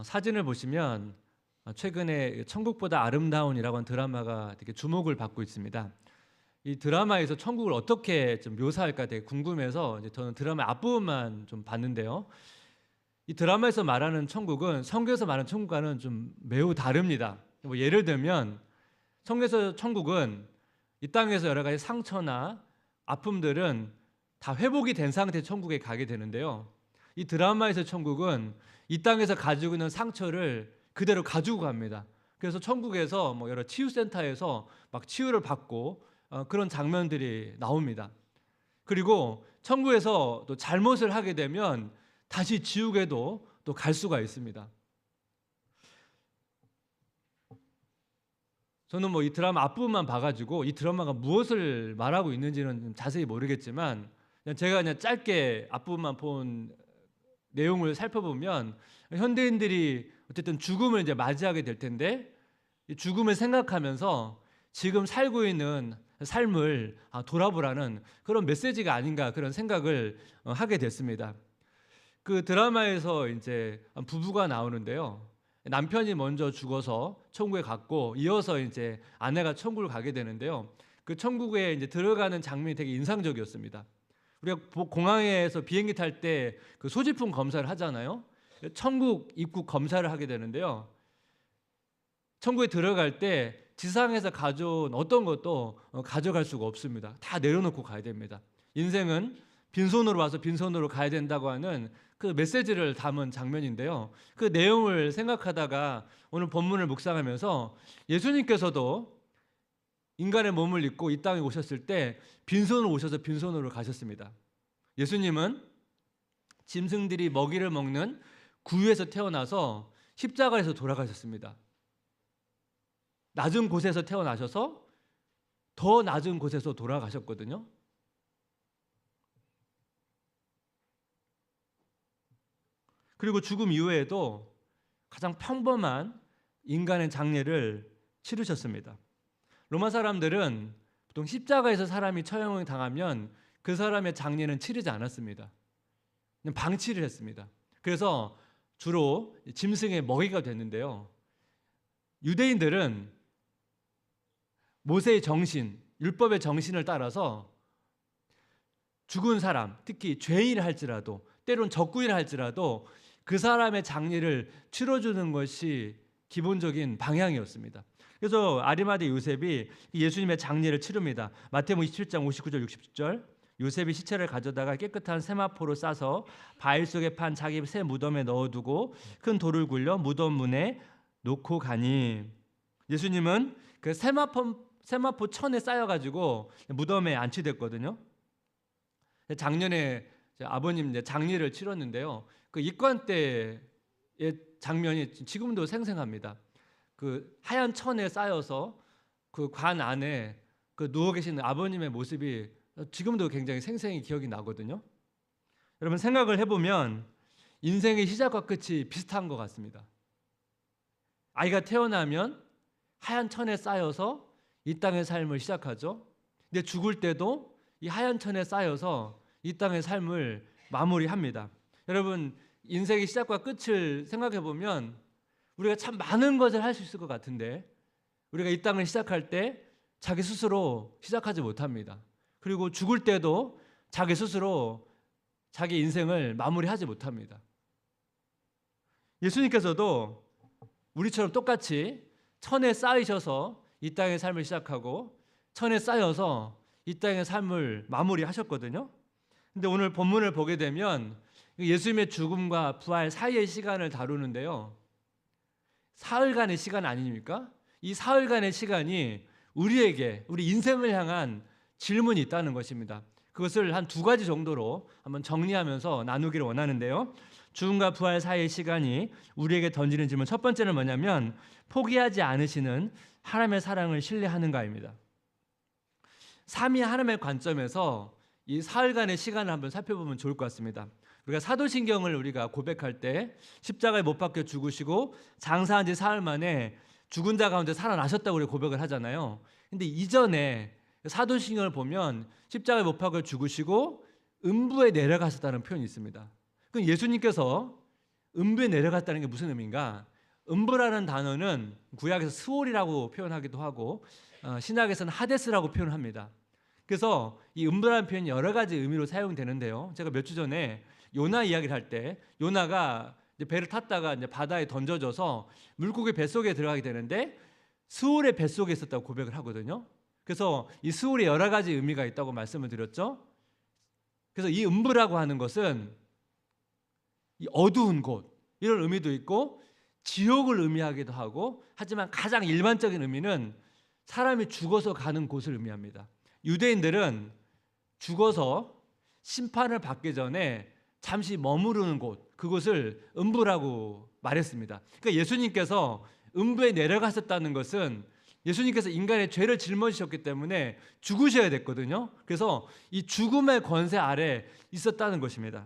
사진을 보시면 최근에 천국보다 아름다운이라고 하는 드라마가 되게 주목을 받고 있습니다. 이 드라마에서 천국을 어떻게 좀 묘사할까 되게 궁금해서 이제 저는 드라마 앞부분만 좀 봤는데요. 이 드라마에서 말하는 천국은 성경에서 말하는 천국과는 좀 매우 다릅니다. 뭐 예를 들면 성경에서 천국은 이 땅에서 여러 가지 상처나 아픔들은 다 회복이 된 상태의 천국에 가게 되는데요. 이 드라마에서 천국은 이 땅에서 가지고 있는 상처를 그대로 가지고 갑니다. 그래서 천국에서 뭐 여러 치유센터에서 막 치유를 받고 그런 장면들이 나옵니다. 그리고 천국에서 또 잘못을 하게 되면 다시 지옥에도 또 갈 수가 있습니다. 저는 뭐 이 드라마 앞부분만 봐가지고 이 드라마가 무엇을 말하고 있는지는 자세히 모르겠지만 제가 그냥 짧게 앞부분만 본 내용을 살펴보면 현대인들이 어쨌든 죽음을 이제 맞이하게 될 텐데 이 죽음을 생각하면서 지금 살고 있는 삶을 돌아보라는 그런 메시지가 아닌가 그런 생각을 하게 됐습니다. 그 드라마에서 이제 부부가 나오는데요. 남편이 먼저 죽어서 천국에 갔고 이어서 이제 아내가 천국을 가게 되는데요. 그 천국에 이제 들어가는 장면이 되게 인상적이었습니다. 우리가 공항에서 비행기 탈 때 그 소지품 검사를 하잖아요. 천국 입국 검사를 하게 되는데요. 천국에 들어갈 때 지상에서 가져온 어떤 것도 가져갈 수가 없습니다. 다 내려놓고 가야 됩니다. 인생은 빈손으로 와서 빈손으로 가야 된다고 하는 그 메시지를 담은 장면인데요. 그 내용을 생각하다가 오늘 본문을 묵상하면서 예수님께서도 인간의 몸을 입고 이 땅에 오셨을 때 빈손으로 오셔서 빈손으로 가셨습니다. 예수님은 짐승들이 먹이를 먹는 구유에서 태어나서 십자가에서 돌아가셨습니다. 낮은 곳에서 태어나셔서 더 낮은 곳에서 돌아가셨거든요. 그리고 죽음 이후에도 가장 평범한 인간의 장례를 치르셨습니다. 로마 사람들은 보통 십자가에서 사람이 처형을 당하면 그 사람의 장례는 치르지 않았습니다. 그냥 방치를 했습니다. 그래서 주로 짐승의 먹이가 됐는데요. 유대인들은 모세의 정신, 율법의 정신을 따라서 죽은 사람, 특히 죄인을 할지라도 때론 적군이라 할지라도 그 사람의 장례를 치러주는 것이 기본적인 방향이었습니다. 그래서 아리마대 요셉이 예수님의 장례를 치릅니다. 마태복음 27장 59절 60절 요셉이 시체를 가져다가 깨끗한 세마포로 싸서 바위 속에 판 자기 새 무덤에 넣어두고 큰 돌을 굴려 무덤 문에 놓고 가니 예수님은 그 세마포 천에 쌓여가지고 무덤에 안치됐거든요. 작년에 아버님 장례를 치렀는데요. 그 입관 때의 장면이 지금도 생생합니다. 그 하얀 천에 쌓여서 그 관 안에 그 누워 계시는 아버님의 모습이 지금도 굉장히 생생히 기억이 나거든요. 여러분 생각을 해보면 인생의 시작과 끝이 비슷한 것 같습니다. 아이가 태어나면 하얀 천에 쌓여서 이 땅의 삶을 시작하죠. 근데 죽을 때도 이 하얀 천에 쌓여서 이 땅의 삶을 마무리합니다. 여러분 인생의 시작과 끝을 생각해 보면 우리가 참 많은 것을 할 수 있을 것 같은데 우리가 이 땅을 시작할 때 자기 스스로 시작하지 못합니다. 그리고 죽을 때도 자기 스스로 자기 인생을 마무리하지 못합니다. 예수님께서도 우리처럼 똑같이 천에 쌓이셔서 이 땅의 삶을 시작하고 천에 쌓여서 이 땅의 삶을 마무리하셨거든요. 근데 오늘 본문을 보게 되면 예수님의 죽음과 부활 사이의 시간을 다루는데요. 사흘간의 시간 아닙니까? 이 사흘간의 시간이 우리에게 우리 인생을 향한 질문이 있다는 것입니다. 그것을 한 두 가지 정도로 한번 정리하면서 나누기를 원하는데요. 죽음과 부활 사이의 시간이 우리에게 던지는 질문 첫 번째는 뭐냐면 포기하지 않으시는 하나님의 사랑을 신뢰하는가입니다. 삼위 하나님의 관점에서 이 사흘간의 시간을 한번 살펴보면 좋을 것 같습니다. 우리가 사도신경을 우리가 고백할 때 십자가에 못 박혀 죽으시고 장사한 지 사흘 만에 죽은 자 가운데 살아나셨다고 우리 고백을 하잖아요. 근데 이전에 사도신경을 보면 십자가에 못 박혀 죽으시고 음부에 내려가셨다는 표현이 있습니다. 그럼 예수님께서 음부에 내려갔다는 게 무슨 의미인가? 음부라는 단어는 구약에서 스올이라고 표현하기도 하고 신약에서는 하데스라고 표현합니다. 그래서 이 음부라는 표현이 여러 가지 의미로 사용되는데요. 제가 몇 주 전에 요나 이야기를 할 때 요나가 이제 배를 탔다가 이제 바다에 던져져서 물고기 뱃속에 들어가게 되는데 스올의 뱃속에 있었다고 고백을 하거든요. 그래서 이 스올에 여러 가지 의미가 있다고 말씀을 드렸죠. 그래서 이 음부라고 하는 것은 이 어두운 곳 이런 의미도 있고 지옥을 의미하기도 하고, 하지만 가장 일반적인 의미는 사람이 죽어서 가는 곳을 의미합니다. 유대인들은 죽어서 심판을 받기 전에 잠시 머무르는 곳, 그곳을 음부라고 말했습니다. 그러니까 예수님께서 음부에 내려가셨다는 것은 예수님께서 인간의 죄를 짊어지셨기 때문에 죽으셔야 됐거든요. 그래서 이 죽음의 권세 아래 있었다는 것입니다.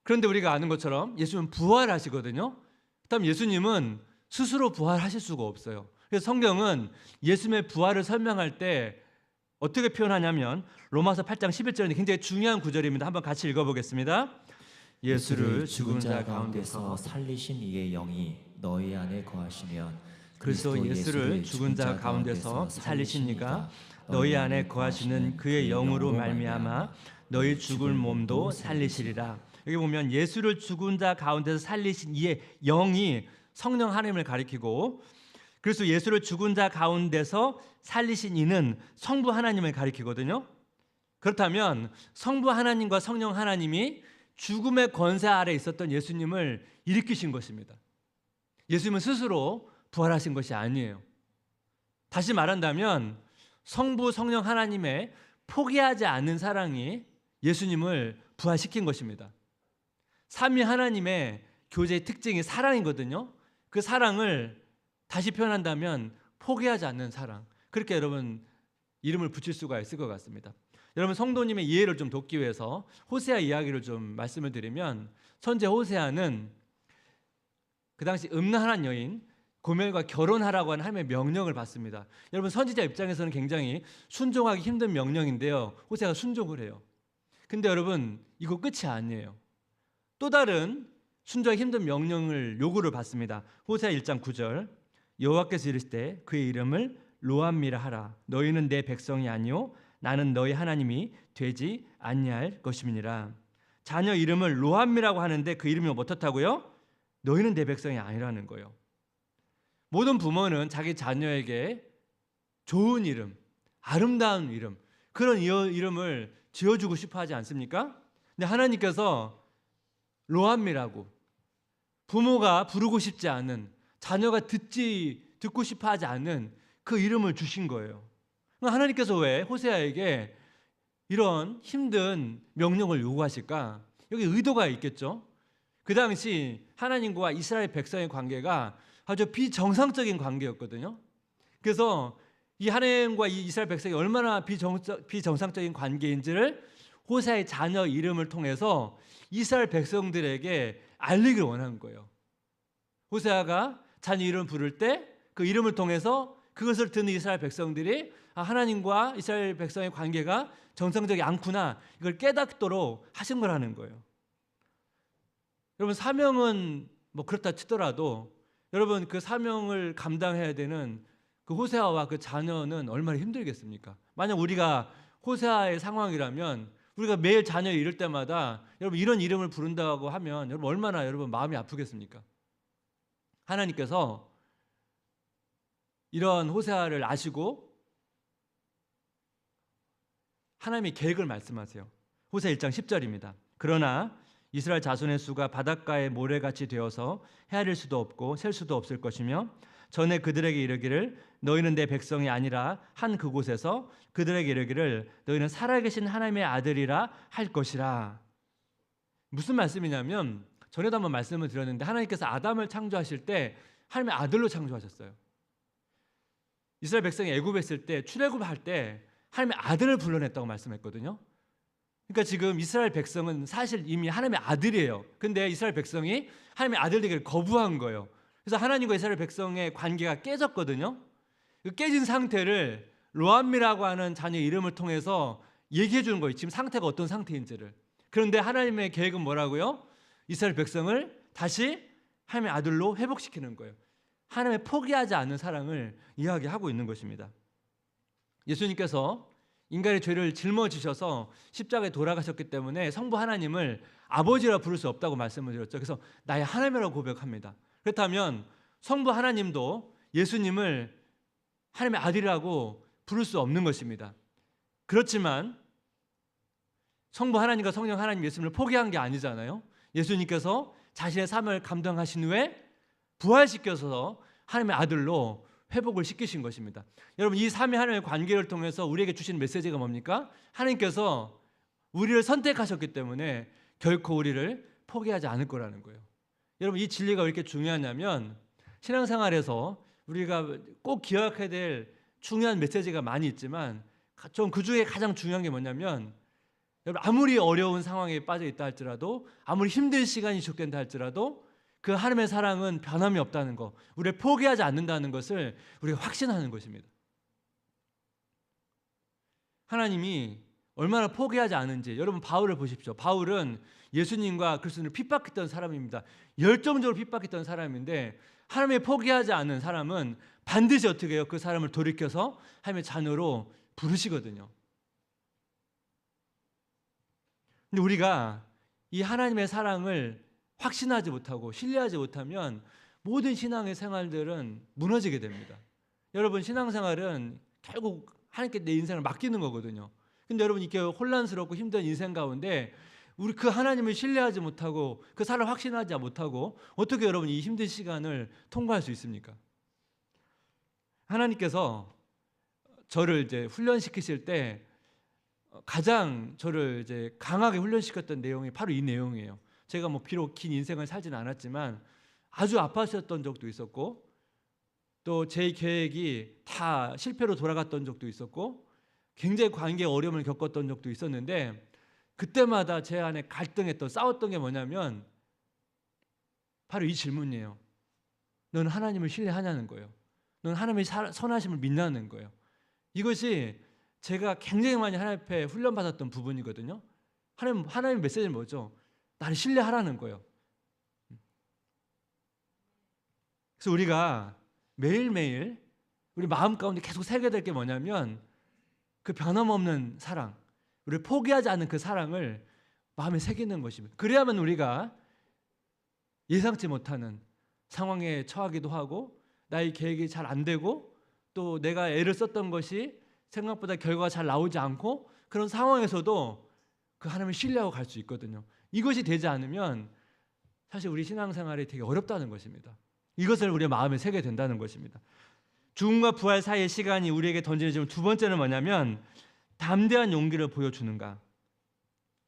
그런데 우리가 아는 것처럼 예수님은 부활하시거든요. 그다음 예수님은 스스로 부활하실 수가 없어요. 그래서 성경은 예수님의 부활을 설명할 때 어떻게 표현하냐면 로마서 8장 11절은 굉장히 중요한 구절입니다. 한번 같이 읽어보겠습니다. 예수를 죽은 자 가운데서 살리신 이의 영이 너희 안에 거하시면 그리스도 예수를 죽은 자 가운데서 살리신 이가 너희 안에 거하시는 그의 영으로 말미암아 너희 죽을 몸도 살리시리라. 여기 보면 예수를 죽은 자 가운데서 살리신 이의 영이 성령 하나님을 가리키고, 그래서 예수를 죽은 자 가운데서 살리신 이는 성부 하나님을 가리키거든요. 그렇다면 성부 하나님과 성령 하나님이 죽음의 권세 아래 있었던 예수님을 일으키신 것입니다. 예수님은 스스로 부활하신 것이 아니에요. 다시 말한다면 성부 성령 하나님의 포기하지 않는 사랑이 예수님을 부활시킨 것입니다. 삼위 하나님의 교제의 특징이 사랑이거든요. 그 사랑을 다시 표현한다면 포기하지 않는 사랑, 그렇게 여러분 이름을 붙일 수가 있을 것 같습니다. 여러분 성도님의 이해를 좀 돕기 위해서 호세아 이야기를 좀 말씀을 드리면, 선제 호세아는 그 당시 음란한 여인 고멜과 결혼하라고 하는 하나님의 명령을 받습니다. 여러분 선지자 입장에서는 굉장히 순종하기 힘든 명령인데요, 호세아가 순종을 해요. 근데 여러분 이거 끝이 아니에요. 또 다른 순종하기 힘든 명령을 요구를 받습니다. 호세아 1장 9절, 여호와께서 이르시되 그의 이름을 로암미라 하라. 너희는 내 백성이 아니요 나는 너희 하나님이 되지 아니할 것임이니라. 자녀 이름을 로암미라고 하는데 그 이름이 어떻다고요? 너희는 내 백성이 아니라는 거예요. 모든 부모는 자기 자녀에게 좋은 이름, 아름다운 이름, 그런 이름을 지어주고 싶어 하지 않습니까? 근데 하나님께서 로암미라고, 부모가 부르고 싶지 않은, 자녀가 듣고 싶어 하지 않는 그 이름을 주신 거예요. 하나님께서 왜 호세아에게 이런 힘든 명령을 요구하실까? 여기 의도가 있겠죠. 그 당시 하나님과 이스라엘 백성의 관계가 아주 비정상적인 관계였거든요. 그래서 이 하나님과 이 이스라엘 백성이 얼마나 비정상적인 관계인지를 호세아의 자녀 이름을 통해서 이스라엘 백성들에게 알리길 원한 거예요. 호세아가 자녀 이름을 부를 때 그 이름을 통해서 그것을 듣는 이스라엘 백성들이 하나님과 이스라엘 백성의 관계가 정상적이 않구나, 이걸 깨닫도록 하신 거라는 거예요. 여러분 사명은 뭐 그렇다 치더라도 여러분 그 사명을 감당해야 되는 그 호세아와 그 자녀는 얼마나 힘들겠습니까? 만약 우리가 호세아의 상황이라면 우리가 매일 자녀 이럴 때마다 여러분 이런 이름을 부른다고 하면 여러분 얼마나 여러분 마음이 아프겠습니까? 하나님께서 이런 호세아를 아시고 하나님의 계획을 말씀하세요. 호세아 1장 10절입니다. 그러나 이스라엘 자손의 수가 바닷가의 모래같이 되어서 헤아릴 수도 없고 셀 수도 없을 것이며 전에 그들에게 이르기를 너희는 내 백성이 아니라 한 그곳에서 그들에게 이르기를 너희는 살아계신 하나님의 아들이라 할 것이라. 무슨 말씀이냐면 전에도 한번 말씀을 드렸는데 하나님께서 아담을 창조하실 때 하나님의 아들로 창조하셨어요. 이스라엘 백성이 애굽에 있을 때 출애굽할 때 하나님의 아들을 불러냈다고 말씀했거든요. 그러니까 지금 이스라엘 백성은 사실 이미 하나님의 아들이에요. 근데 이스라엘 백성이 하나님의 아들 되기를 거부한 거예요. 그래서 하나님과 이스라엘 백성의 관계가 깨졌거든요. 그 깨진 상태를 로암미라고 하는 자녀 이름을 통해서 얘기해 주는 거예요. 지금 상태가 어떤 상태인지를. 그런데 하나님의 계획은 뭐라고요? 이스라엘 백성을 다시 하나님의 아들로 회복시키는 거예요. 하나님의 포기하지 않는 사랑을 이야기하고 있는 것입니다. 예수님께서 인간의 죄를 짊어지셔서 십자가에 돌아가셨기 때문에 성부 하나님을 아버지라 부를 수 없다고 말씀을 드렸죠. 그래서 나의 하나님이라고 고백합니다. 그렇다면 성부 하나님도 예수님을 하나님의 아들이라고 부를 수 없는 것입니다. 그렇지만 성부 하나님과 성령 하나님 예수님을 포기한 게 아니잖아요. 예수님께서 자신의 삶을 감당하신 후에 부활시켜서 하나님의 아들로 회복을 시키신 것입니다. 여러분, 이 삼위 하나님의 관계를 통해서 우리에게 주신 메시지가 뭡니까? 하나님께서 우리를 선택하셨기 때문에 결코 우리를 포기하지 않을 거라는 거예요. 여러분, 이 진리가 왜 이렇게 중요하냐면 신앙생활에서 우리가 꼭 기억해야 될 중요한 메시지가 많이 있지만 좀 그 중에 가장 중요한 게 뭐냐면, 여러분, 아무리 어려운 상황에 빠져 있다 할지라도, 아무리 힘든 시간이 지속된다 할지라도 그 하나님의 사랑은 변함이 없다는 것, 우리를 포기하지 않는다는 것을 우리가 확신하는 것입니다. 하나님이 얼마나 포기하지 않은지 여러분, 바울을 보십시오. 바울은 예수님과 그리스도를 핍박했던 사람입니다. 열정적으로 핍박했던 사람인데 하나님의 포기하지 않는 사람은 반드시 어떻게 해요? 그 사람을 돌이켜서 하나님의 자녀로 부르시거든요. 근데 우리가 이 하나님의 사랑을 확신하지 못하고 신뢰하지 못하면 모든 신앙의 생활들은 무너지게 됩니다. 여러분, 신앙생활은 결국 하나님께 내 인생을 맡기는 거거든요. 근데 여러분, 이렇게 혼란스럽고 힘든 인생 가운데 우리 그 하나님을 신뢰하지 못하고 그 사랑을 확신하지 못하고 어떻게 여러분 이 힘든 시간을 통과할 수 있습니까? 하나님께서 저를 이제 훈련시키실 때 가장 저를 이제 강하게 훈련시켰던 내용이 바로 이 내용이에요. 제가 뭐 비록 긴 인생을 살지는 않았지만 아주 아파하셨던 적도 있었고, 또 제 계획이 다 실패로 돌아갔던 적도 있었고, 굉장히 관계에 어려움을 겪었던 적도 있었는데, 그때마다 제 안에 갈등했던, 싸웠던 게 뭐냐면 바로 이 질문이에요. 넌 하나님을 신뢰하냐는 거예요. 넌 하나님의 선하심을 믿냐는 거예요. 이것이 제가 굉장히 많이 하나님 앞에 훈련받았던 부분이거든요. 하나님의 메시지는 뭐죠? 나를 신뢰하라는 거예요. 그래서 우리가 매일매일 우리 마음 가운데 계속 새겨야 될 게 뭐냐면 그 변함없는 사랑, 우리를 포기하지 않는 그 사랑을 마음에 새기는 것입니다. 그래야만 우리가 예상치 못하는 상황에 처하기도 하고, 나의 계획이 잘 안 되고, 또 내가 애를 썼던 것이 생각보다 결과가 잘 나오지 않고, 그런 상황에서도 그 하나님을 신뢰하고 갈 수 있거든요. 이것이 되지 않으면 사실 우리 신앙생활이 되게 어렵다는 것입니다. 이것을 우리의 마음에 새게 된다는 것입니다. 죽음과 부활 사이의 시간이 우리에게 던지는 질문 두 번째는 뭐냐면 담대한 용기를 보여주는가.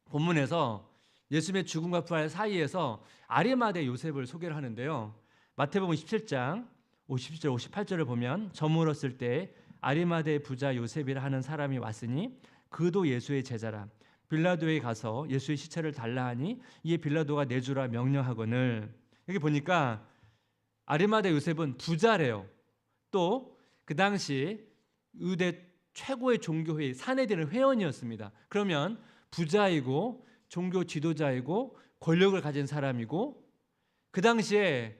본문에서 예수님의 죽음과 부활 사이에서 아리마대 요셉을 소개를 하는데요. 마태복음 17장 57절 58절을 보면 저물었을 때 아리마대 부자 요셉이라 하는 사람이 왔으니 그도 예수의 제자라. 빌라도에 가서 예수의 시체를 달라 하니 이에 빌라도가 내주라 명령하거늘. 여기 보니까 아리마대 요셉은 부자래요. 또 그 당시 유대 최고의 종교회의 산헤드린 회원이었습니다. 그러면 부자이고 종교 지도자이고 권력을 가진 사람이고 그 당시에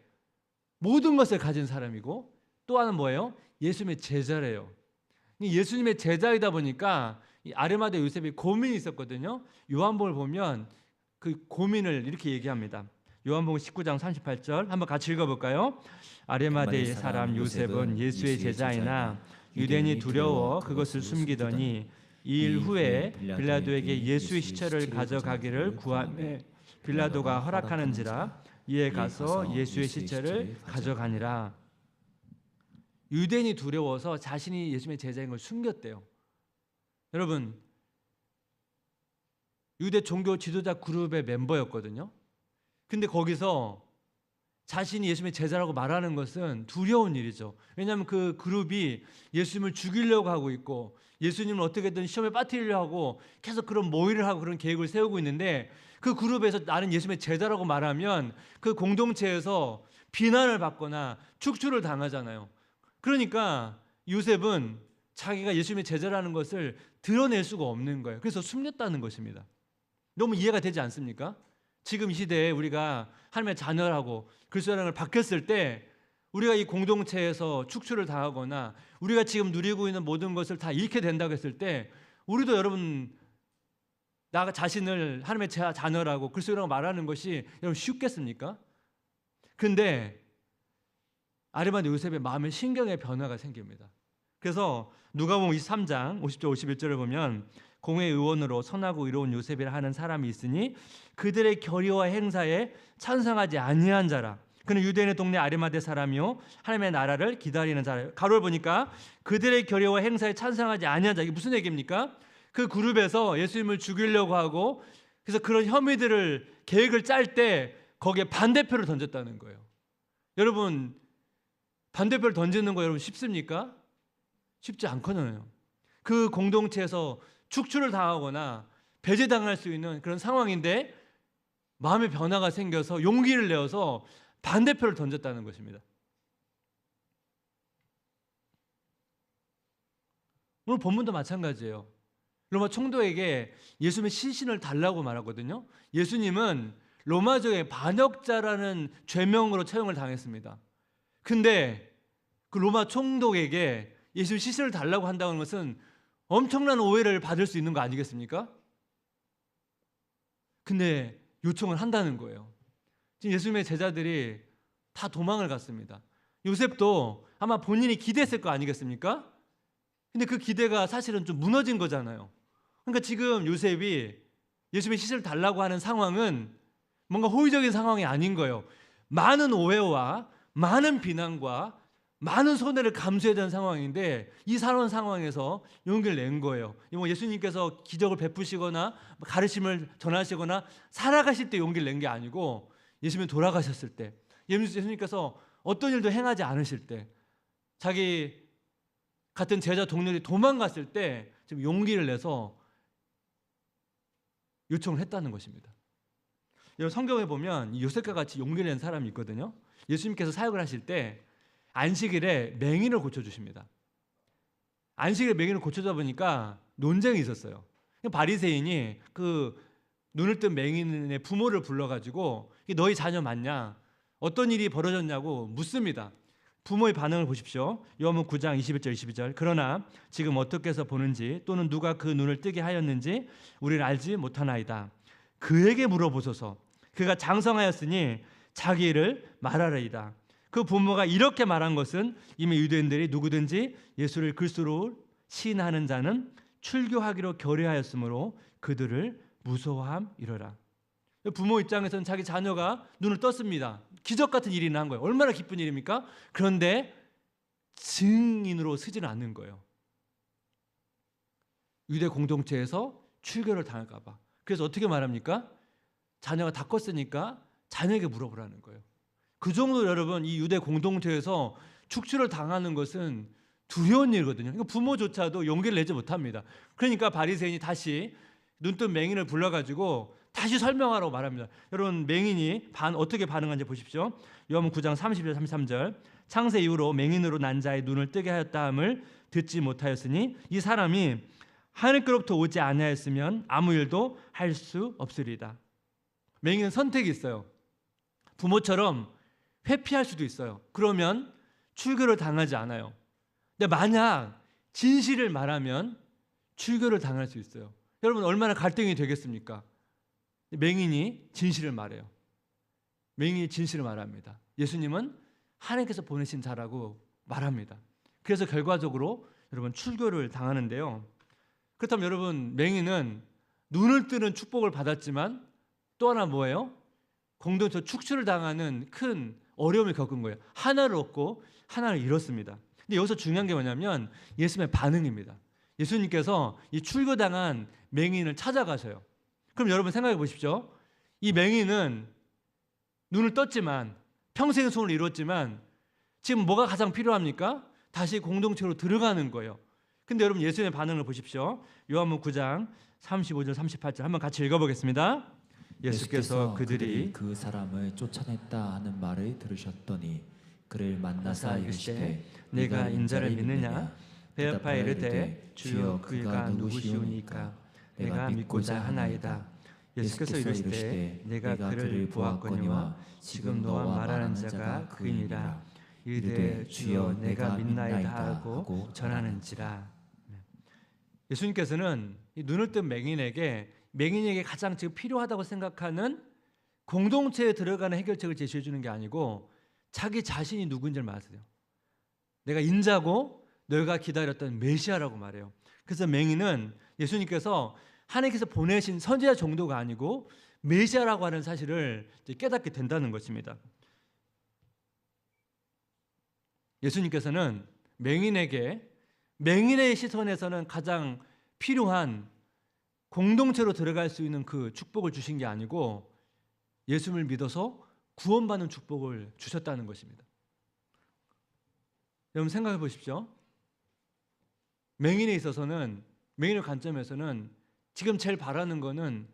모든 것을 가진 사람이고 또 하나는 뭐예요? 예수님의 제자래요. 예수님의 제자이다 보니까 이 아리마대 요셉이 고민이 있었거든요. 요한복음을 보면 그 고민을 이렇게 얘기합니다. 요한복음 19장 38절 한번 같이 읽어볼까요? 아리마대의 사람 요셉은 예수의 제자이나 유대인이 두려워 그것을 숨기더니 2일 후에 빌라도에게 예수의 시체를 가져가기를 구하매 빌라도가 허락하는지라 이에 가서 예수의 시체를 가져가니라. 유대인이 두려워서 자신이 예수님의 제자인 걸 숨겼대요. 여러분, 유대 종교 지도자 그룹의 멤버였거든요. 근데 거기서 자신이 예수님의 제자라고 말하는 것은 두려운 일이죠. 왜냐하면 그 그룹이 예수님을 죽이려고 하고 있고 예수님을 어떻게든 시험에 빠뜨리려고 하고 계속 그런 모의를 하고 그런 계획을 세우고 있는데, 그 그룹에서 나는 예수님의 제자라고 말하면 그 공동체에서 비난을 받거나 축출을 당하잖아요. 그러니까 요셉은 자기가 예수님의 제자라는 것을 드러낼 수가 없는 거예요. 그래서 숨겼다는 것입니다. 너무 이해가 되지 않습니까? 지금 이 시대에 우리가 하나님의 자녀라고 그리스도라는 걸 바뀌었을 때 우리가 이 공동체에서 축출을 당하거나 우리가 지금 누리고 있는 모든 것을 다 잃게 된다고 했을 때 우리도 여러분 나 자신을 하나님의 자녀라고 그리스도라고 말하는 것이 여러분 쉽겠습니까? 근데 아리마대 요셉의 마음에 신경의 변화가 생깁니다. 그래서 누가복음 23장 50절 51절을 보면 공회 의원으로 선하고 의로운 요셉이라 하는 사람이 있으니 그들의 결의와 행사에 찬성하지 아니한 자라. 그는 유대인의 동네 아리마대 사람이요 하나님의 나라를 기다리는 자라. 가로를 보니까 그들의 결의와 행사에 찬성하지 아니한 자. 이게 무슨 얘기입니까? 그 그룹에서 예수님을 죽이려고 하고 그래서 그런 혐의들을 계획을 짤 때 거기에 반대표를 던졌다는 거예요. 여러분 반대표를 던지는 거 여러분 쉽습니까? 쉽지 않거든요. 그 공동체에서 축출을 당하거나 배제당할 수 있는 그런 상황인데 마음의 변화가 생겨서 용기를 내어서 반대표를 던졌다는 것입니다. 오늘 본문도 마찬가지예요. 로마 총독에게 예수님의 시신을 달라고 말하거든요. 예수님은 로마족의 반역자라는 죄명으로 처형을 당했습니다. 근데 그 로마 총독에게 예수님 시신을 달라고 한다는 것은 엄청난 오해를 받을 수 있는 거 아니겠습니까? 근데 요청을 한다는 거예요. 지금 예수님의 제자들이 다 도망을 갔습니다. 요셉도 아마 본인이 기대했을 거 아니겠습니까? 근데 그 기대가 사실은 좀 무너진 거잖아요. 그러니까 지금 요셉이 예수님의 시신을 달라고 하는 상황은 뭔가 호의적인 상황이 아닌 거예요. 많은 오해와 많은 비난과 많은 손해를 감수해야 되는 상황인데 이 사는 상황에서 용기를 낸 거예요. 뭐 예수님께서 기적을 베푸시거나 가르침을 전하시거나 살아가실 때 용기를 낸 게 아니고 예수님이 돌아가셨을 때 예수님께서 어떤 일도 행하지 않으실 때 자기 같은 제자 동료들이 도망갔을 때 지금 용기를 내서 요청을 했다는 것입니다. 여러분 성경에 보면 요셉과 같이 용기를 낸 사람이 있거든요. 예수님께서 사역을 하실 때 안식일에 맹인을 고쳐주십니다. 안식일에 맹인을 고쳐다 보니까 논쟁이 있었어요. 바리새인이 그 눈을 뜬 맹인의 부모를 불러가지고 너희 자녀 맞냐? 어떤 일이 벌어졌냐고 묻습니다. 부모의 반응을 보십시오. 요한복음 9장 21절 22절. 그러나 지금 어떻게 해서 보는지 또는 누가 그 눈을 뜨게 하였는지 우리는 알지 못하나이다. 그에게 물어보소서. 그가 장성하였으니 자기 일을 말하리이다. 그 부모가 이렇게 말한 것은 이미 유대인들이 누구든지 예수를 그리스도로 시인하는 자는 출교하기로 결의하였으므로 그들을 무서워함이러라. 부모 입장에서는 자기 자녀가 눈을 떴습니다. 기적 같은 일이 난 거예요. 얼마나 기쁜 일입니까? 그런데 증인으로 서지는 않는 거예요. 유대 공동체에서 출교를 당할까 봐. 그래서 어떻게 말합니까? 자녀가 다 컸으니까 자녀에게 물어보라는 거예요. 그 정도로 여러분 이 유대 공동체에서 축출을 당하는 것은 두려운 일이거든요. 부모조차도 용기를 내지 못합니다. 그러니까 바리새인이 다시 눈뜬 맹인을 불러가지고 다시 설명하라고 말합니다. 여러분 맹인이 어떻게 반응하는지 보십시오. 요한복음 9장 30절 33절. 창세 이후로 맹인으로 난 자의 눈을 뜨게 하였다 함을 듣지 못하였으니 이 사람이 하늘께로부터 오지 아니하였으면 아무 일도 할 수 없으리다. 맹인은 선택이 있어요. 부모처럼 회피할 수도 있어요. 그러면 출교를 당하지 않아요. 근데 만약 진실을 말하면 출교를 당할 수 있어요. 여러분 얼마나 갈등이 되겠습니까? 맹인이 진실을 말해요. 맹인이 진실을 말합니다. 예수님은 하나님께서 보내신 자라고 말합니다. 그래서 결과적으로 여러분 출교를 당하는데요. 그렇다면 여러분 맹인은 눈을 뜨는 축복을 받았지만 또 하나 뭐예요? 공동체 축출을 당하는 큰 어려움을 겪은 거예요. 하나를 얻고 하나를 잃었습니다. 근데 여기서 중요한 게 뭐냐면 예수님의 반응입니다. 예수님께서 이 출교당한 맹인을 찾아가셔요. 그럼 여러분 생각해 보십시오. 이 맹인은 눈을 떴지만 평생의 소원을 이뤘지만 지금 뭐가 가장 필요합니까? 다시 공동체로 들어가는 거예요. 근데 여러분 예수님의 반응을 보십시오. 요한복음 9장 35절 38절 한번 같이 읽어보겠습니다. 예수께서 그들이 그 사람을 쫓아냈다 하는 말을 들으셨더니 그를 만나사 이르시되 내가 인자를 믿느냐? 대답하여 이르되 주여 그가 누구시오니까 내가 믿고자 하나이다. 예수께서 이르시되 내가 그를 보았거니와 지금 너와 말하는 자가 그이니라. 이르되 주여 내가 믿나이다 하고 전하는지라. 예수님께서는 이 눈을 뜬 맹인에게 가장 지금 필요하다고 생각하는 공동체에 들어가는 해결책을 제시해 주는 게 아니고 자기 자신이 누군지를 말하세요. 내가 인자고 너희가 기다렸던 메시아라고 말해요. 그래서 맹인은 예수님께서 하나님께서 보내신 선지자 정도가 아니고 메시아라고 하는 사실을 깨닫게 된다는 것입니다. 예수님께서는 맹인의 시선에서는 가장 필요한 공동체로 들어갈 수 있는 그 축복을 주신 게 아니고 예수를 믿어서 구원받는 축복을 주셨다는 것입니다. 여러분 생각해 보십시오. 맹인의 관점에서는 지금 제일 바라는 거는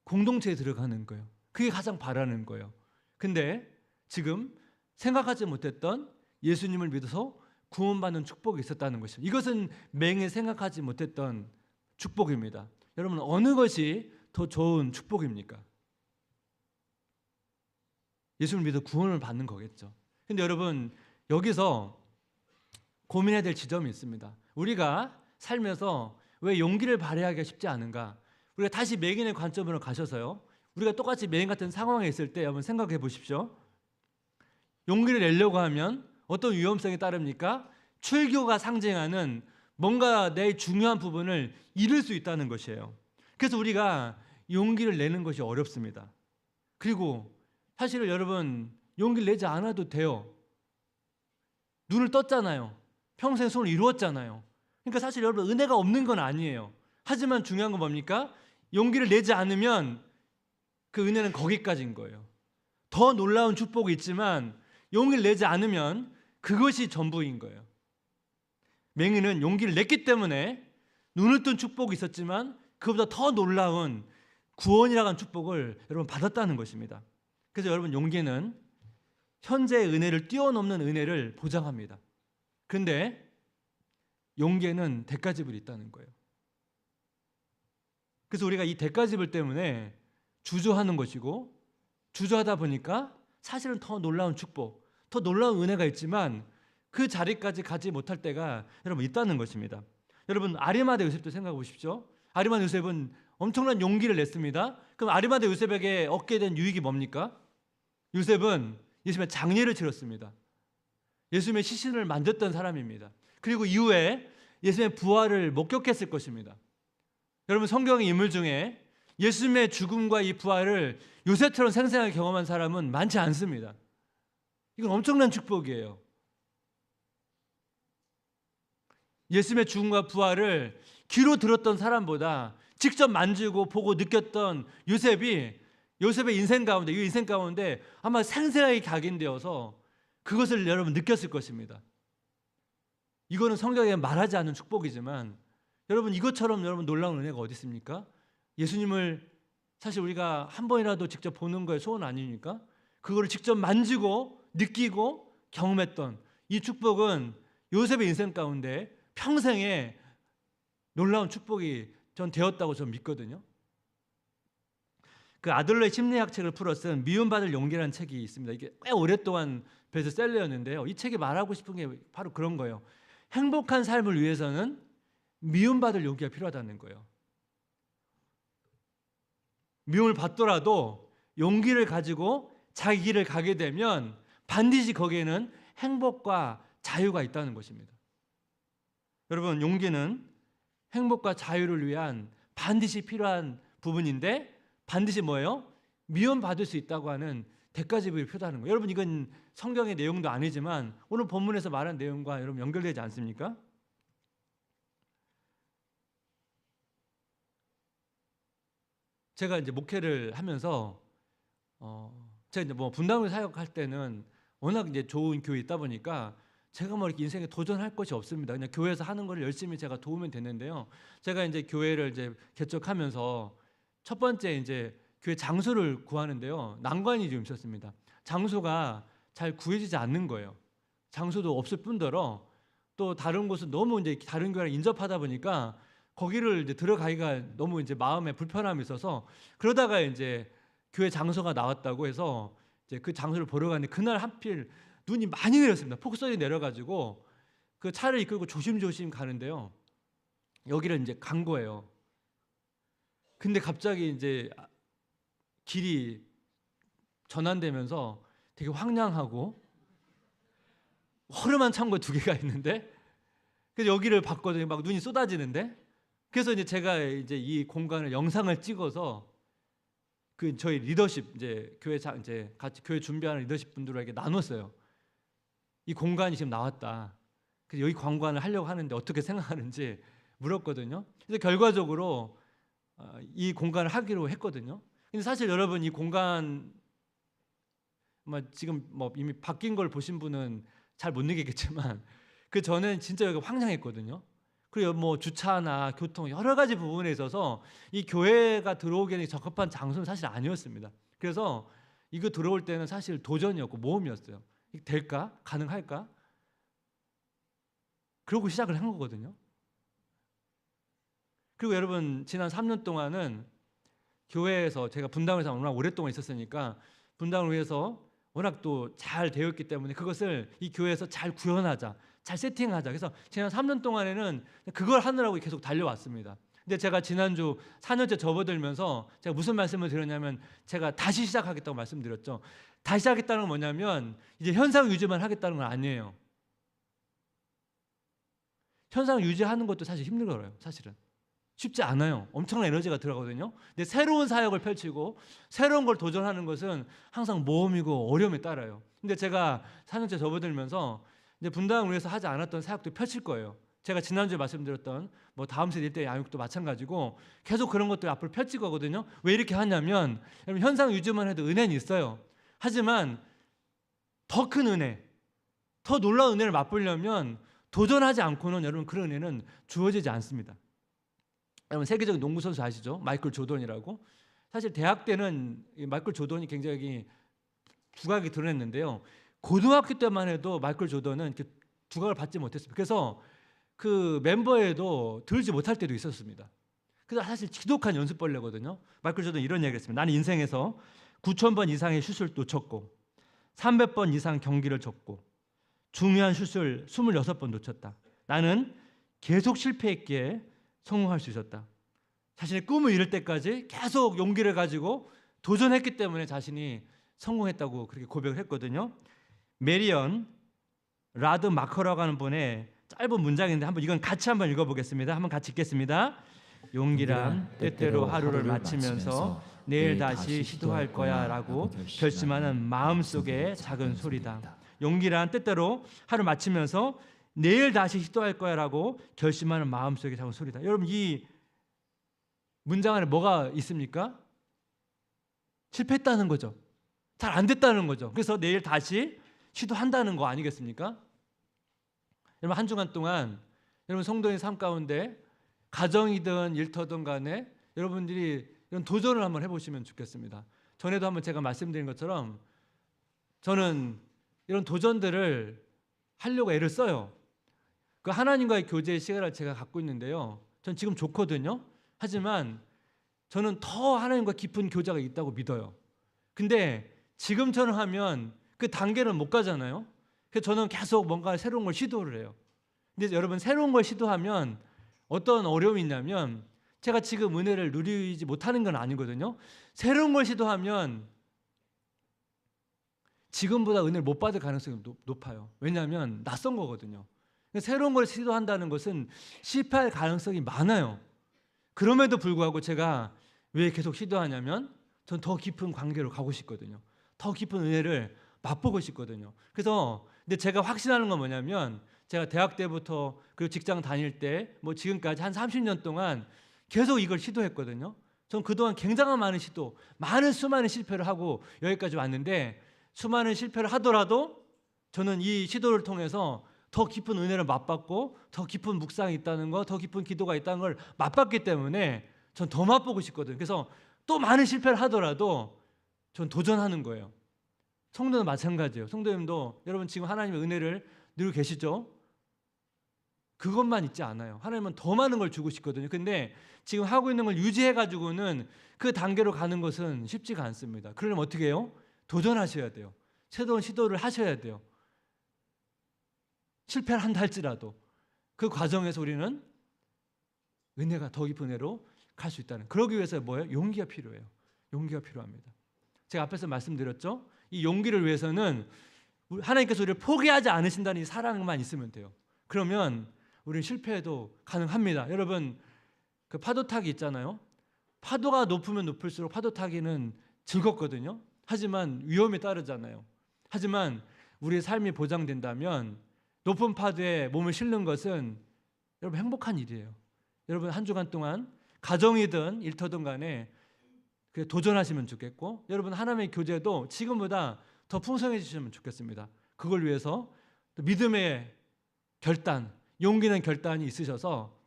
공동체에 들어가는 거예요. 그게 가장 바라는 거예요. 근데 지금 생각하지 못했던 예수님을 믿어서 구원받는 축복이 있었다는 것입니다. 이것은 맹인이 생각하지 못했던 축복입니다. 여러분 어느 것이 더 좋은 축복입니까? 예수를 믿어 구원을 받는 거겠죠. 근데 여러분 여기서 고민해야 될 지점이 있습니다. 우리가 살면서 왜 용기를 발휘하기가 쉽지 않은가? 우리가 다시 맹인의 관점으로 가셔서요. 우리가 똑같이 맹인 같은 상황에 있을 때 한번 생각해 보십시오. 용기를 내려고 하면 어떤 위험성이 따릅니까? 출교가 상징하는 뭔가 내 중요한 부분을 잃을 수 있다는 것이에요. 그래서 우리가 용기를 내는 것이 어렵습니다. 그리고 사실은 여러분 용기를 내지 않아도 돼요. 눈을 떴잖아요. 평생 소원을 이루었잖아요. 그러니까 사실 여러분 은혜가 없는 건 아니에요. 하지만 중요한 건 뭡니까? 용기를 내지 않으면 그 은혜는 거기까지인 거예요. 더 놀라운 축복이 있지만 용기를 내지 않으면 그것이 전부인 거예요. 맹인은 용기를 냈기 때문에 눈을 뜬 축복이 있었지만 그보다 더 놀라운 구원이라는 하는 축복을 여러분 받았다는 것입니다. 그래서 여러분 용기는 현재의 은혜를 뛰어넘는 은혜를 보장합니다. 그런데 용기에는 대가지불이 있다는 거예요. 그래서 우리가 이 대가지불 때문에 주저하는 것이고 주저하다 보니까 사실은 더 놀라운 축복, 더 놀라운 은혜가 있지만 그 자리까지 가지 못할 때가 여러분 있다는 것입니다. 여러분 아리마대 요셉도 생각해 보십시오. 아리마대 요셉은 엄청난 용기를 냈습니다. 그럼 아리마대 요셉에게 얻게 된 유익이 뭡니까? 요셉은 예수님의 장례를 치렀습니다. 예수님의 시신을 만졌던 사람입니다. 그리고 이후에 예수님의 부활을 목격했을 것입니다. 여러분 성경의 인물 중에 예수님의 죽음과 이 부활을 요셉처럼 생생하게 경험한 사람은 많지 않습니다. 이건 엄청난 축복이에요. 예수님의 죽음과 부활을 귀로 들었던 사람보다 직접 만지고 보고 느꼈던 요셉의 인생 가운데 아마 생생하게 각인되어서 그것을 여러분 느꼈을 것입니다. 이거는 성경에 말하지 않는 축복이지만 여러분 이것처럼 여러분 놀라운 은혜가 어디 있습니까? 예수님을 사실 우리가 한 번이라도 직접 보는 거에 소원 아닙니까? 그거를 직접 만지고 느끼고 경험했던 이 축복은 요셉의 인생 가운데 평생에 놀라운 축복이 전 되었다고 저는 믿거든요. 그 아들러의 심리학 책을 풀어 쓴 미움받을 용기라는 책이 있습니다. 이게 꽤 오랫동안 베스트셀러였는데요. 이 책이 말하고 싶은 게 바로 그런 거예요. 행복한 삶을 위해서는 미움받을 용기가 필요하다는 거예요. 미움을 받더라도 용기를 가지고 자기 길을 가게 되면 반드시 거기에는 행복과 자유가 있다는 것입니다. 여러분 용기는 행복과 자유를 위한 반드시 필요한 부분인데 반드시 뭐예요? 미움받을 수 있다고 하는 대가지불이 필요하다는 거예요. 여러분 이건 성경의 내용도 아니지만 오늘 본문에서 말한 내용과 여러분 연결되지 않습니까? 제가 이제 목회를 하면서 제가 이제 뭐 분당을 사역할 때는 워낙 이제 좋은 교회 있다 보니까 제가 뭐 이렇게 인생에 도전할 것이 없습니다. 그냥 교회에서 하는 걸 열심히 제가 도우면 됐는데요. 제가 이제 교회를 이제 개척하면서 첫 번째 이제 교회 장소를 구하는데요. 난관이 좀 있었습니다. 장소가 잘 구해지지 않는 거예요. 장소도 없을 뿐더러 또 다른 곳은 너무 이제 다른 교회랑 인접하다 보니까 거기를 이제 들어가기가 너무 이제 마음에 불편함이 있어서 그러다가 이제 교회 장소가 나왔다고 해서 이제 그 장소를 보러 갔는데 그날 하필 눈이 많이 내렸습니다. 폭설이 내려가지고 그 차를 이끌고 조심조심 가는데요. 여기를 이제 간 거예요. 근데 갑자기 이제 길이 전환되면서 되게 황량하고 허름한 창고 두 개가 있는데 그래서 여기를 봤거든요. 막 눈이 쏟아지는데 그래서 이제 제가 이제 이 공간을 영상을 찍어서 그 저희 리더십 이제 이제 같이 교회 준비하는 리더십 분들에게 나눴어요. 이 공간이 지금 나왔다. 그래서 여기 관광을 하려고 하는데 어떻게 생각하는지 물었거든요. 그래서 결과적으로 이 공간을 하기로 했거든요. 근데 사실 여러분 이 공간 지금 뭐 이미 바뀐 걸 보신 분은 잘 못 느끼겠지만 그 전엔 진짜 여기가 황량했거든요. 그리고 뭐 주차나 교통 여러 가지 부분에 있어서 이 교회가 들어오기에는 적합한 장소는 사실 아니었습니다. 그래서 이거 들어올 때는 사실 도전이었고 모험이었어요. 이게 될까? 가능할까? 그러고 시작을 한 거거든요. 그리고 여러분 지난 3년 동안은 교회에서 제가 분당에서 워낙 오랫동안 있었으니까 분당을 위해서 워낙 또 잘 되어 있기 때문에 그것을 이 교회에서 잘 구현하자, 잘 세팅하자. 그래서 지난 3년 동안에는 그걸 하느라고 계속 달려왔습니다. 근데 제가 지난주 4년째 접어들면서 제가 무슨 말씀을 드렸냐면 제가 다시 시작하겠다고 말씀드렸죠. 다시 시작하겠다는 건 뭐냐면 이제 현상 유지만 하겠다는 건 아니에요. 현상 유지하는 것도 사실 힘들어요. 사실은 쉽지 않아요. 엄청난 에너지가 들어가거든요. 근데 새로운 사역을 펼치고 새로운 걸 도전하는 것은 항상 모험이고 어려움이 따라요. 근데 제가 4년째 접어들면서 이제 분당을 위해서 하지 않았던 사역도 펼칠 거예요. 제가 지난주에 말씀드렸던 뭐 다음 세대 일대 양육도 마찬가지고 계속 그런 것들 앞으로 펼칠 거거든요. 왜 이렇게 하냐면 여러분 현상 유지만 해도 은혜는 있어요. 하지만 더 큰 은혜, 더 놀라운 은혜를 맛보려면 도전하지 않고는 여러분 그런 은혜는 주어지지 않습니다. 여러분 세계적인 농구 선수 아시죠? 마이클 조던이라고. 사실 대학 때는 마이클 조던이 굉장히 두각이 드러냈는데요. 고등학교 때만 해도 마이클 조던은 이렇게 두각을 받지 못했습니다. 그래서 그 멤버에도 들지 못할 때도 있었습니다. 그래서 사실 지독한 연습벌레거든요. 마이클 조던 이런 얘기를 했습니다. 나는 인생에서 9,000번 이상의 슛을 놓쳤고 300번 이상 경기를 졌고 중요한 슛을 26번 놓쳤다. 나는 계속 실패했기에 성공할 수 있었다. 자신의 꿈을 이룰 때까지 계속 용기를 가지고 도전했기 때문에 자신이 성공했다고 그렇게 고백을 했거든요. 메리언 라드 마커라고 하는 분의 짧은 문장인데 한번 이건 같이 한번 읽어보겠습니다. 한번 같이 읽겠습니다. 용기란 때때로 하루를 마치면서 내일 다시 시도할 거야 라고 결심하는 마음속의 작은 소리다. 용기란 때때로 하루 마치면서 내일 다시 시도할 거야 라고 결심하는 마음속의 작은 소리다. 여러분 이 문장 안에 뭐가 있습니까? 실패했다는 거죠. 잘 안 됐다는 거죠. 그래서 내일 다시 시도한다는 거 아니겠습니까? 여러분 한 주간 동안 여러분 성도의 삶 가운데 가정이든 일터든 간에 여러분들이 이런 도전을 한번 해보시면 좋겠습니다. 전에도 한번 제가 말씀드린 것처럼 저는 이런 도전들을 하려고 애를 써요. 그 하나님과의 교제의 시간을 제가 갖고 있는데요. 전 지금 좋거든요. 하지만 저는 더 하나님과 깊은 교제가 있다고 믿어요. 근데 지금처럼 하면 그 단계는 못 가잖아요. 그래서 저는 계속 뭔가 새로운 걸 시도를 해요. 근데 여러분 새로운 걸 시도하면 어떤 어려움이 있냐면 제가 지금 은혜를 누리지 못하는 건 아니거든요. 새로운 걸 시도하면 지금보다 은혜를 못 받을 가능성이 높아요. 왜냐하면 낯선 거거든요. 새로운 걸 시도한다는 것은 실패할 가능성이 많아요. 그럼에도 불구하고 제가 왜 계속 시도하냐면 전 더 깊은 관계로 가고 싶거든요. 더 깊은 은혜를 맛보고 싶거든요. 그래서 근데 제가 확신하는 건 뭐냐면 제가 대학 때부터 그리고 직장 다닐 때 뭐 지금까지 한 30년 동안 계속 이걸 시도했거든요. 전 그동안 굉장한 많은 시도, 수많은 실패를 하고 여기까지 왔는데 수많은 실패를 하더라도 저는 이 시도를 통해서 더 깊은 은혜를 맛봤고 더 깊은 묵상이 있다는 거, 더 깊은 기도가 있다는 걸 맛봤기 때문에 전 더 맛보고 싶거든요. 그래서 또 많은 실패를 하더라도 전 도전하는 거예요. 성도는 마찬가지예요. 성도님도 여러분 지금 하나님의 은혜를 누리고 계시죠? 그것만 있지 않아요. 하나님은 더 많은 걸 주고 싶거든요. 근데 지금 하고 있는 걸 유지해 가지고는 그 단계로 가는 것은 쉽지가 않습니다. 그러려면 어떻게 해요? 도전하셔야 돼요. 새로운 시도를 하셔야 돼요. 실패를 한다 할지라도 그 과정에서 우리는 은혜가 더 깊은 은혜로 갈 수 있다는, 그러기 위해서 뭐예요? 용기가 필요해요. 용기가 필요합니다. 제가 앞에서 말씀드렸죠? 이 용기를 위해서는 하나님께서 우리를 포기하지 않으신다는 이 사랑만 있으면 돼요. 그러면 우리는 실패해도 가능합니다. 여러분, 그 파도 타기 있잖아요. 파도가 높으면 높을수록 파도 타기는 즐겁거든요. 하지만 위험이 따르잖아요. 하지만 우리의 삶이 보장된다면 높은 파도에 몸을 실는 것은 여러분 행복한 일이에요. 여러분 한 주간 동안 가정이든 일터든 간에 도전하시면 좋겠고, 여러분 하나님의 교제도 지금보다 더 풍성해지시면 좋겠습니다. 그걸 위해서 믿음의 결단, 용기는 결단이 있으셔서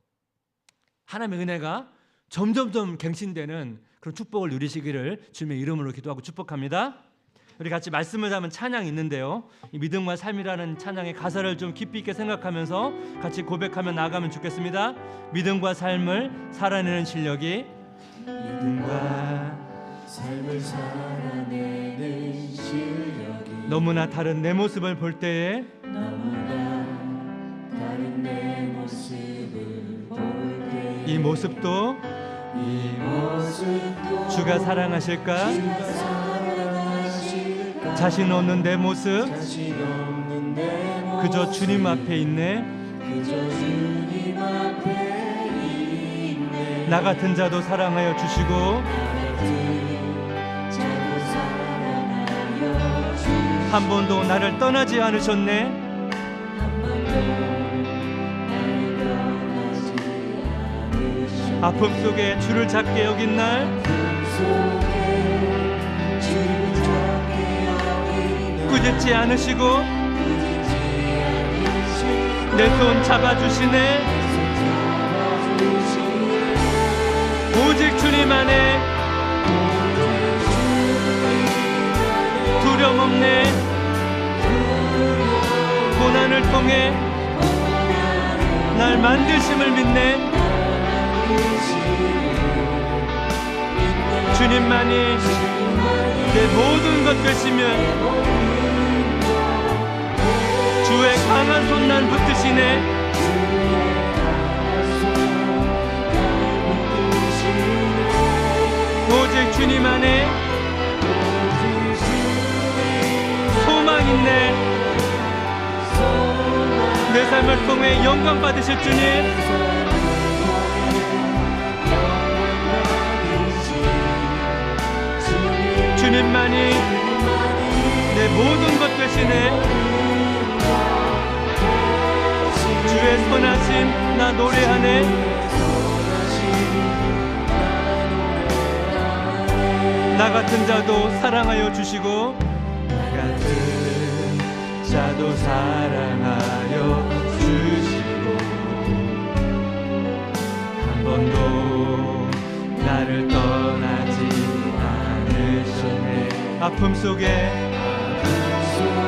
하나님의 은혜가 점점점 갱신되는 그런 축복을 누리시기를 주님의 이름으로 기도하고 축복합니다. 우리 같이 말씀을 담은 찬양이 있는데요, 이 믿음과 삶이라는 찬양의 가사를 좀 깊이 있게 생각하면서 같이 고백하며 나아가면 좋겠습니다. 믿음과 삶을 살아내는 실력이, 믿음과 삶을 살아내는 실력이 너무나 다른 내 모습을 볼 때에 너무나 다른 내 모습을 볼 때 이 모습도 주가 사랑하실까? 자신 없는 내 모습 그저 주님 앞에 있네. 나 같은 자도 사랑하여 주시고 한 번도 나를 떠나지 않으셨네. 아픔 속에 주를 찾게 여긴 날 꾸짖지 않으시고 내 손 잡아주시네. 오직 주님 안에 두려움 없네. 고난을 통해 날 만드심을 믿네. 주님만이 내 모든 것 되시면 주의 강한 손 날 붙드시네. 오직 주님 안에 소망 있네. 내 삶을 통해 영광 받으실 주님, 주님만이 내 모든 것 되시네. 주의 선하심 나 노래하네. 나 같은 자도 사랑하여 주시고 나 같은 자도 사랑하여 주시고 한 번도 나를 떠나지 않으셨네. 아픔 속에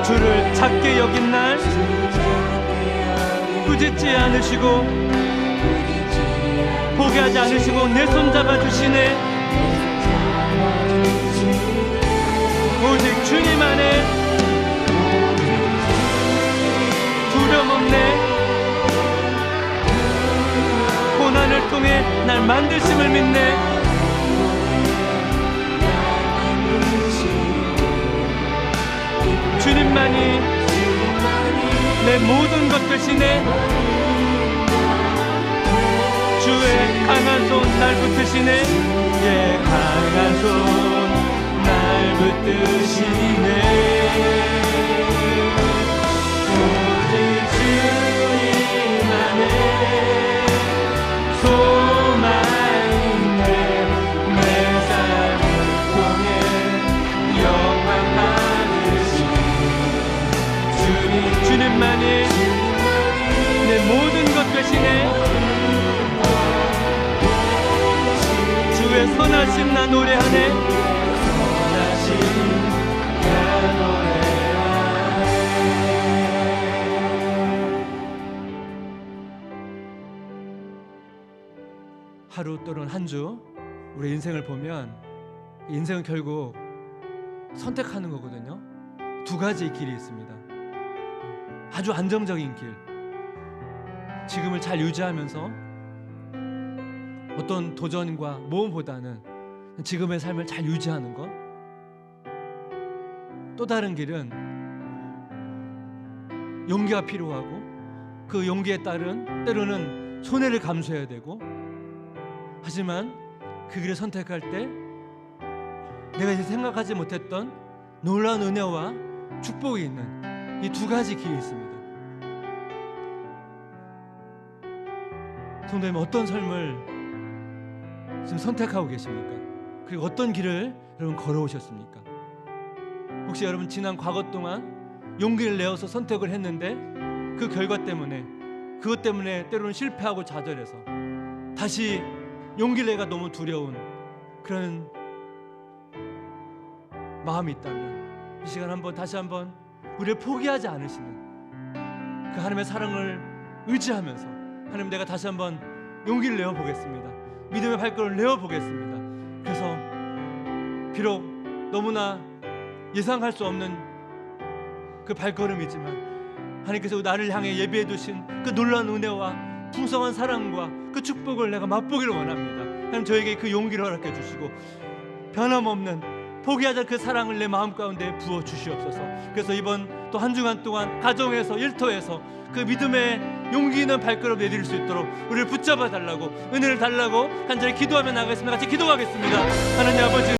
주를 찾게 여긴 날 꾸짖지 않으시고 포기하지 않으시고 내 손 잡아주시네. 오직 주님 안에 두려움 없네. 고난을 통해 날 만드심을 믿네. 주님만이 내 모든 것 되시네. 주의 강한 손 날 붙드시네. 예, 강한 손 날 붙드시네. 오직 주님 안에 소망 있네. 내 삶을 통해 영광 받으신 주님만이 내 모든 것 되시네. 주의 선하심 나 노래하네. 하루 또는 한 주 우리 인생을 보면 인생은 결국 선택하는 거거든요. 두 가지의 길이 있습니다. 아주 안정적인 길, 지금을 잘 유지하면서 어떤 도전과 모험보다는 지금의 삶을 잘 유지하는 것. 또 다른 길은 용기가 필요하고 그 용기에 따른 때로는 손해를 감수해야 되고, 하지만 그 길을 선택할 때 내가 이제 생각하지 못했던 놀라운 은혜와 축복이 있는 이 두 가지 길이 있습니다. 성도님, 어떤 삶을 지금 선택하고 계십니까? 그리고 어떤 길을 여러분 걸어오셨습니까? 혹시 여러분 지난 과거 동안 용기를 내어서 선택을 했는데 그 결과 때문에, 그것 때문에 때로는 실패하고 좌절해서 다시 용기를 내가 너무 두려운 그런 마음이 있다면 이 시간 다시 한번 우리를 포기하지 않으시는 그 하나님의 사랑을 의지하면서, 하나님, 내가 다시 한번 용기를 내어보겠습니다. 믿음의 발걸음을 내어보겠습니다. 그래서 비록 너무나 예상할 수 없는 그 발걸음이지만 하나님께서 나를 향해 예비해 두신 그 놀라운 은혜와 풍성한 사랑과 그 축복을 내가 맛보기를 원합니다. 하나님, 저에게 그 용기를 허락해 주시고 변함없는 포기하자 그 사랑을 내 마음 가운데 부어 주시옵소서. 그래서 이번 또 한 주간 동안 가정에서, 일터에서 그 믿음의 용기 있는 발걸음 내드릴 수 있도록 우리를 붙잡아 달라고, 은혜를 달라고 간절히 기도하며 나가겠습니다. 같이 기도하겠습니다. 하나님 아버지,